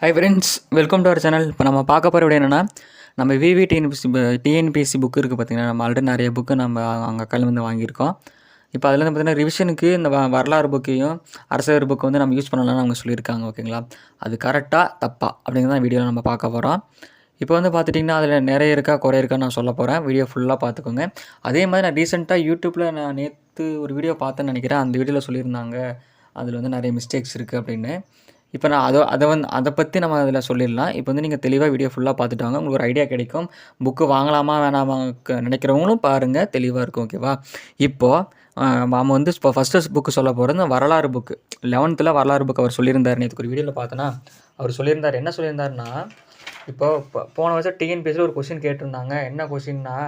High friends, welcome to our channel. இப்போ நம்ம பார்க்க போகிற வீடியோ என்னென்னா, நம்ம விவி டிஎன்பிஎஸ்சி புக்கு இருக்குது பார்த்திங்கன்னா, நம்ம ஆல்ரெடி நிறைய புக்கு நம்ம அவங்க அக்காலேருந்து வாங்கியிருக்கோம். இப்போ அதில் வந்து பார்த்திங்கன்னா ரிவிஷனுக்கு இந்த வரலாறு புக்கையும் அரசியல் புக்கு வந்து நம்ம யூஸ் பண்ணலாம்னு அவங்க சொல்லியிருக்காங்க. ஓகேங்களா, அது கரெக்டாக தப்பா அப்படிங்கிறத வீடியோவில் நம்ம பார்க்க போகிறோம். இப்போ வந்து பார்த்துட்டிங்கன்னா அதில் நிறைய இருக்கா குறை இருக்கான்னு நான் சொல்ல போகிறேன். வீடியோ ஃபுல்லாக பார்த்துக்கோங்க. அதே மாதிரி நான் ரீசெண்டாக யூடியூப்பில் நான் நேற்று ஒரு வீடியோ பார்த்தேன்னு நினைக்கிறேன். அந்த வீடியோவில் சொல்லியிருந்தாங்க அதில் வந்து நிறைய மிஸ்டேக்ஸ் இருக்குது அப்படின்னு. இப்போ நான் அதை பற்றி நம்ம அதில் சொல்லிடலாம். இப்போ வந்து நீங்கள் தெளிவாக வீடியோ ஃபுல்லாக பார்த்துட்டு வாங்க. உங்களுக்கு ஒரு ஐடியா கிடைக்கும். புக்கு வாங்கலாமா வேணாமா நினைக்கிறவங்களும் பாருங்கள், தெளிவாக இருக்கும். ஓகேவா, இப்போது நாம் வந்து இப்போ ஃபஸ்ட்டு புக்கு சொல்ல போகிறது வரலாறு புக்கு. 11th வரலாறு புக்கு அவர் சொல்லியிருந்தார். நேற்று ஒரு வீடியோவில் பார்த்தோன்னா அவர் சொல்லியிருந்தார். என்ன சொல்லியிருந்தாருன்னா, போன வருஷம் டிஎன்பிஎஸ்சியில் ஒரு கொஷின் கேட்டிருந்தாங்க. என்ன கொஷின்னா,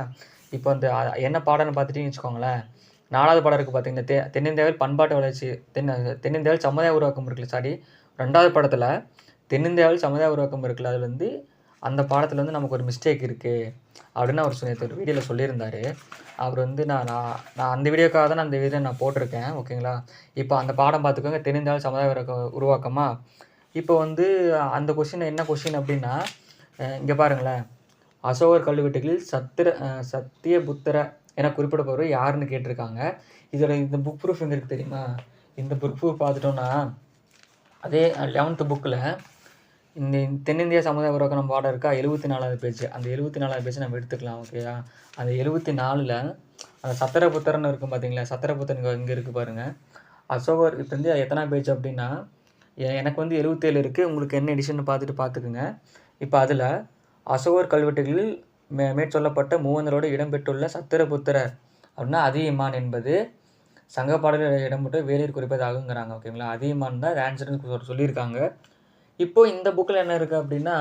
இப்போ அந்த என்ன பாடம்னு பார்த்துட்டிங்கன்னு வச்சுக்கோங்களேன். 4வது பாடம் இருக்குது பார்த்தீங்கன்னா, தென்னிந்தியாவில் பண்பாட்டு வளர்ச்சி, தென்னிந்தியாவில் சமுதாய உருவாக்கம் இருக்குல்ல, சாரி 2வது படத்தில் தென்னிந்தியாவில் சமுதாய உருவாக்கம் இருக்குல்ல, அதில் வந்து அந்த பாடத்தில் வந்து நமக்கு ஒரு மிஸ்டேக் இருக்குது அப்படின்னு அவர் ஒரு வீடியோவில் சொல்லியிருந்தார். அவர் வந்து நான் அந்த வீடியோக்காக தான் அந்த வீடியோ நான் போட்டிருக்கேன். ஓகேங்களா, இப்போ அந்த பாடம் பார்த்துக்கோங்க. தென்னிந்தியாவில் சமுதாய உருவாக்கமா. இப்போ வந்து அந்த கொஷின் என்ன கொஷின் அப்படின்னா, இங்கே பாருங்களேன், அசோகர் கல்வெட்டுகளில் சத்தியபுத்திர என குறிப்பிடப்படுவர் யாருன்னு கேட்டிருக்காங்க. இதில் இந்த புக் ப்ரூஃப் எங்கே இருக்குது தெரியுமா? இந்த புக் ப்ரூஃப் பார்த்துட்டோன்னா, அதே 11th புக்கில் இந்த தென்னிந்திய சமுதாய உருவாக்கம் பாடம் இருக்கா, 74வது பேஜ். அந்த 74வது பேஜ் நம்ம எடுத்துக்கலாம். ஓகேயா, அந்த 74ல் அந்த சத்திரபுத்திரன்னு இருக்கும் பார்த்தீங்களா, சத்திரபுத்திரன் இங்கே இருக்குது பாருங்கள். அசோகர் இப்போ வந்து எத்தனை பேஜ் அப்படின்னா, எனக்கு வந்து 77 இருக்குது. உங்களுக்கு என்ன எடிஷன் பார்த்துக்குங்க. இப்போ அதில் அசோகர் கல்வெட்டுகளில் மேற்சொல்லப்பட்ட மூவந்தரோடு இடம்பெற்றுள்ள சத்திரபுத்திரர் அப்படின்னா அதியமான் என்பது சங்க பாடலில் இடம்பெற்று வேலையில் குறிப்பதாகுங்கிறாங்க. ஓகேங்களா, அதியமான் தான் ஆன்சர்னு சொல்லியிருக்காங்க. இப்போது இந்த புக்கில் என்ன இருக்குது அப்படின்னா,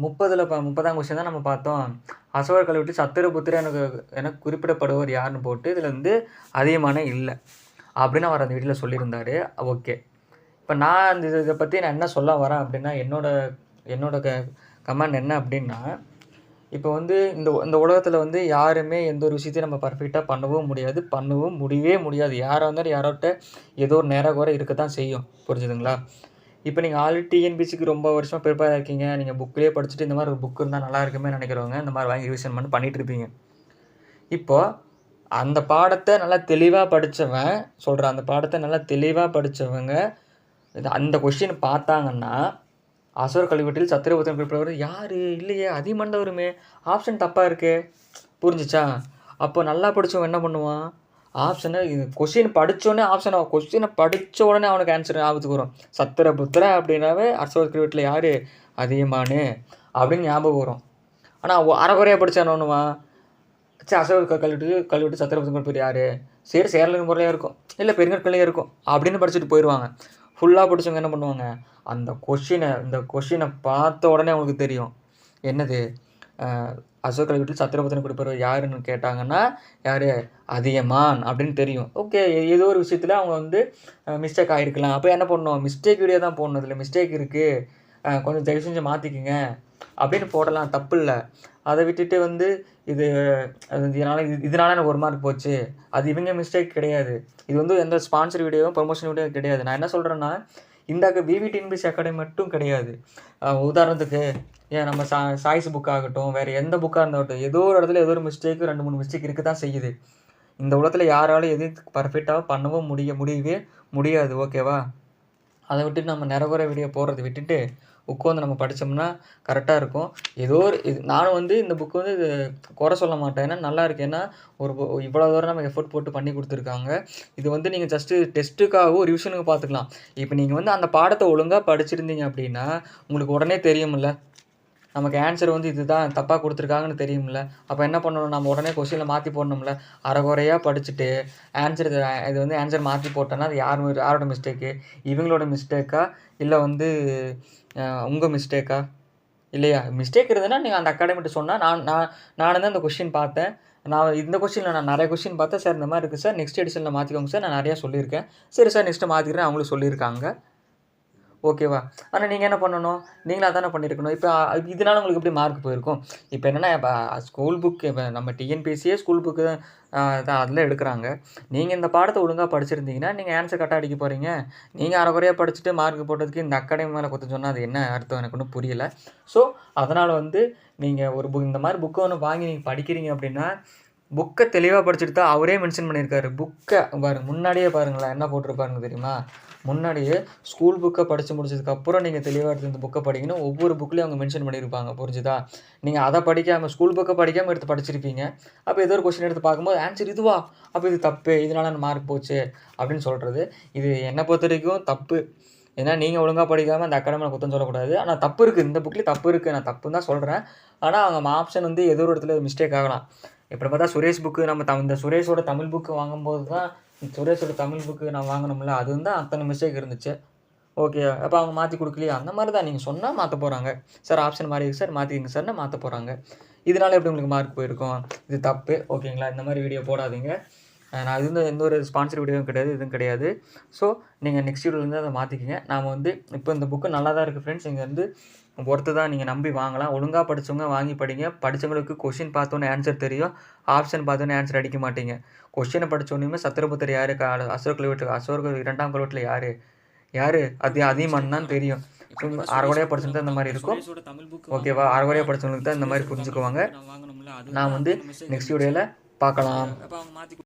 30ஆம் கொஸ்டின் தான் நம்ம பார்த்தோம். அசோகர் கல்வெட்டில் சத்திரபுத்திரர் எனக்கு குறிப்பிடப்படுவர் யாருன்னு போட்டு இதில் வந்து அதியமானே இல்லை அப்படின்னு அவர் அந்த வீட்டில் சொல்லியிருந்தார். ஓகே, இப்போ நான் அந்த இதை பற்றி நான் என்ன சொல்ல வரேன் அப்படின்னா, என்னோட கமெண்ட் என்ன அப்படின்னா, இப்போ வந்து இந்த உலகத்தில் வந்து யாருமே எந்த ஒரு விஷயத்தையும் நம்ம பர்ஃபெக்டாக பண்ணவும் முடியவே முடியாது. யாராக இருந்தாலும் யாரோட்ட ஏதோ ஒரு நேர குறை இருக்க தான் செய்யும். புரிஞ்சுதுங்களா? இப்போ நீங்கள் ஆல்ரெடி டிஎன்பிஎஸ்சிக்கு ரொம்ப வருஷமாக ப்ரிப்பேர் இருக்கீங்க. நீங்கள் புக்கிலே படிச்சுட்டு இந்த மாதிரி ஒரு புக் இருந்தால் நல்லா இருக்குமே நினைக்கிறவங்க இந்த மாதிரி வாங்கி ரிவிஷன் பண்ணி பண்ணிகிட்டு இருப்பீங்க. இப்போது அந்த பாடத்தை நல்லா தெளிவாக படித்தவன் சொல்கிறேன், அந்த பாடத்தை நல்லா தெளிவாக படித்தவங்க அந்த கொஸ்டின் பார்த்தாங்கன்னா, அசோகர் கல்வெட்டில் சத்திரபுத்திரன் குறிப்பிட்டவர் யார் இல்லையே, அதியமான் தான் வருமே, ஆப்ஷன் தப்பாக இருக்கே. புரிஞ்சிச்சா? அப்போ நல்லா படித்தவன் என்ன பண்ணுவான், ஆப்ஷனை கொஸ்டின் படித்தோடனே கொஸ்டினை படித்த உடனே அவனுக்கு ஆன்சர் ஞாபகத்துக்கு வரும். சத்திரபுத்திர அப்படின்னாவே அசோகர் கல்வெட்டில் யார், அதியமான் அப்படின்னு ஞாபகம் வரும். ஆனால் அரைக்குறையாக படித்தா என்ன பண்ணுவான், சரி அசோகர் கல்வெட்டு சத்திரபுத்திரன் குறிப்பிட்ட யார், சரி சேரலின் முறையாக இருக்கும், இல்லை பெருங்கற்களையே இருக்கும் அப்படின்னு படிச்சுட்டு போயிடுவாங்க. ஃபுல்லாக படித்தவங்க என்ன பண்ணுவாங்க, இந்த கொஷினை பார்த்த உடனே அவங்களுக்கு தெரியும் என்னது, அசோகர் கல்வெட்டில் சத்திரபுத்திரன் குறிப்பிட்டவர் யாருன்னு கேட்டாங்கன்னா யார், அதியமான் அப்படின்னு தெரியும். ஓகே, ஏதோ ஒரு விஷயத்தில் அவங்க வந்து மிஸ்டேக் ஆகிருக்கலாம். அப்போ என்ன பண்ணணும், மிஸ்டேக் வீடியோ தான் போடணும். இதில் மிஸ்டேக் இருக்குது, கொஞ்சம் தயவு செஞ்சு மாற்றிக்கிங்க அப்படின்னு போடலாம், தப்பு இல்லை. அதை விட்டுட்டு வந்து இதனால் எனக்கு 1 மார்க் போச்சு, அது இவங்க மிஸ்டேக் கிடையாது. இது வந்து எந்த ஸ்பான்சர் வீடியோவும் ப்ரொமோஷன் வீடியோ கிடையாது. நான் என்ன சொல்கிறேன்னா, இந்த விவி டிஎன்பிஎஸ்சி அகாடமி மட்டும் கிடையாது. உதாரணத்துக்கு நம்ம சாய்ஸ் புக் ஆகட்டும், வேறு எந்த புக்காக இருந்தாகட்டும், ஏதோ ஒரு இடத்துல ஏதோ ஒரு மிஸ்டேக் 2-3 மிஸ்டேக் இருக்க தான் செய்யுது. இந்த உலகத்தில் யாராலும் எதுவும் பர்ஃபெக்டாக பண்ணவும் முடியவே முடியாது. ஓகேவா, அதை விட்டுட்டு நம்ம நிறகுற வீடியோ போடுறதை விட்டுட்டு புக்கு நம்ம படித்தோம்னா கரெக்டாக இருக்கும். ஏதோ ஒரு நானும் வந்து இந்த புக்கு வந்து குறை சொல்ல மாட்டேன். ஏன்னா நல்லா இருக்குது. ஏன்னா இவ்வளோ தூரம் நம்ம எஃபோர்ட் போட்டு பண்ணி கொடுத்துருக்காங்க. இது வந்து நீங்கள் ஜஸ்ட்டு டெஸ்ட்டுக்காகவும் ரிவிஷனுக்கு பார்த்துக்கலாம். இப்போ நீங்கள் வந்து அந்த பாடத்தை ஒழுங்காக படிச்சிருந்தீங்க அப்படின்னா உங்களுக்கு உடனே தெரியுமில்ல, நமக்கு ஆன்சர் வந்து இதுதான் தப்பாக கொடுத்துருக்காங்கன்னு தெரியுமில்ல. அப்போ என்ன பண்ணணும், நம்ம உடனே கொஸ்டினில் மாற்றி போடணும்ல. அரைகுறையாக படிச்சுட்டு இது வந்து ஆன்சர் மாற்றி போட்டோன்னா அது யாரோட மிஸ்டேக்கு, இவங்களோட மிஸ்டேக்கா இல்லை வந்து உங்கள் மிஸ்டேக்கா இல்லையா? மிஸ்டேக் இருந்ததுன்னா நீங்கள் அந்த அகாடமிகிட்ட சொன்னால் நான் வந்து அந்த கொஸ்டின் பார்த்தேன், நான் இந்த கொஸ்டினில் நான் நிறைய கொஸ்டின் பார்த்தேன் சார், இந்த மாதிரி இருக்குது சார், நெக்ஸ்ட் எடிஷனில் மாற்றிக்கோங்க சார், நான் நிறையா சொல்லியிருக்கேன், சரி சார் நெக்ஸ்ட்டு மாற்றிக்கிறேன் அவங்களும் சொல்லியிருக்காங்க. ஓகேவா? ஆனா நீங்க என்ன பண்ணணும்? நீங்களும் அதானே பண்ணியிருக்கணும். இப்ப இதனால உங்களுக்கு எப்படி மார்க் போயிருக்கும்? இப்ப என்னன்னா, இப்ப ஸ்கூல் புக் இப்ப நம்ம டிஎன்பிஎஸ்சியே ஸ்கூல் புக்கு தான் அதில எடுக்குறாங்க. நீங்க இந்த பாடத்த ஒழுங்கா படிச்சிருந்தீங்கன்னா, நீங்க ஆன்ஸர் கரெக்ட்டா அடிக்க போறீங்க. நீங்க அரைகுறையா படிச்சுட்டு மார்க் போட்டதுக்கு இந்த அகாடமி மேல குத்தம் சொன்னா அது என்ன அர்த்தம்? எனக்கு ஒண்ணும் புரியல. ஸோ, அதனால வந்து நீங்க ஒரு இந்த மாரி புக் ஒண்ணு வாங்கி நீங்க படிக்கிறீங்க அப்படின்னா, புக்க தெளிவா படிச்சுட்டு தான் அவரே மென்ஷன் பண்ணியிருக்காரு. பாருங்க முன்னாடியே பாருங்களேன் என்ன போட்டிருப்பாருங்க தெரியுமா? முன்னாடியே ஸ்கூல் புக்க படிச்சு முடிச்சதுக்கப்புறம் நீங்க தெளிவா எடுத்து இந்த புக்க படிக்கணும். ஒவ்வொரு புக்லயும் அவங்க மென்ஷன் பண்ணியிருப்பாங்க. புரிஞ்சுதா? நீங்க அத படிக்காம ஸ்கூல் புக்க படிக்காம எடுத்து படிச்சிருப்பீங்க. அப்ப ஏதோ ஒரு கொஸ்டின் எடுத்து பார்க்கும்போது ஆன்ஸர் இதுவா? அப்ப இது தப்பு. இதனால எனக்கு மார்க் போச்சு. அப்படின்னு சொல்றது. இது என்ன பொறுத்தவரைக்கும் தப்பு. ஏன்னா நீங்க ஒழுங்கா படிக்காம அந்த அகாடமில குத்தம் சொல்லக்கூடாது. ஆனா தப்பு இருக்கு. இந்த புக்லயும் தப்பு இருக்கு. நான் தப்புன்னு தான் சொல்றேன். ஆனா அவங்க ஆப்ஷன் வந்து ஏதோ ஒரு இடத்துல மிஸ்டேக் ஆகலாம். எப்படி பார்த்தா சுரேஷ் புக்கு நம்ம இந்த சுரேஷோட தமிழ் புக்கு வாங்கும்போது தான் சுரேஷோட தமிழ் புக்கு நான் வாங்கணும்ல. அது வந்து அத்தன மிஸ்டேக் இருந்துச்சு. ஓகே. அப்ப அவங்க மாத்தி குடுக்கலையா? அந்த மாரி தான் நீங்க சொன்னா மாத்தப் போறாங்க. சார் ஆப்ஷன் மாறிருக்கு சார் மாத்திக்கங்க சார்ன்னா மாத்தப் போறாங்க. இதனால எப்படி உங்களுக்கு மார்க் போயிருக்கும்? இது தப்பு. ஓகேங்களா? இந்த மாரி வீடியோ போடாதீங்க. நான் இது வந்து எந்த ஒரு ஸ்பான்சர் வீடியோவும் கிடையாது. எதுவும் கிடையாது. ஸோ, நீங்க நெக்ஸ்ட் வீடியோலருந்து அத மாத்திக்கங்க. நாம வந்து இப்ப இந்த புக்கு நல்லா தான் இருக்கு ஃப்ரெண்ட்ஸ். இங்க வந்து ஒர்த்து தான். நீங்க நம்பி வாங்கலாம். ஒழுங்கா படிச்சவங்க வாங்கி படிங்க. படிச்சவங்களுக்கு கொஸ்டின் பார்த்தோனே ஆன்ஸர் தெரியும். ஆப்ஷன் பார்த்தோனே ஆன்ஸர் அடிக்க மாட்டீங்க. கொஸ்டின படிச்சோனயுமே சத்திரபுத்தர் யாரு? அசோகர் 2ஆம் கல்வெட்டுல யாரு? யாரு? அது அதியமான் தான் தெரியும். அரைகுறையா படிச்சிருந்தா இந்த மாரி இருக்கும். ஓகேவா? அரைகுறையா படிச்சவங்களுக்கு தான் இந்த மாரி புரிஞ்சுக்குவாங்க. நான் வந்து நெக்ஸ்ட் வீடியோல பார்க்கலாம்.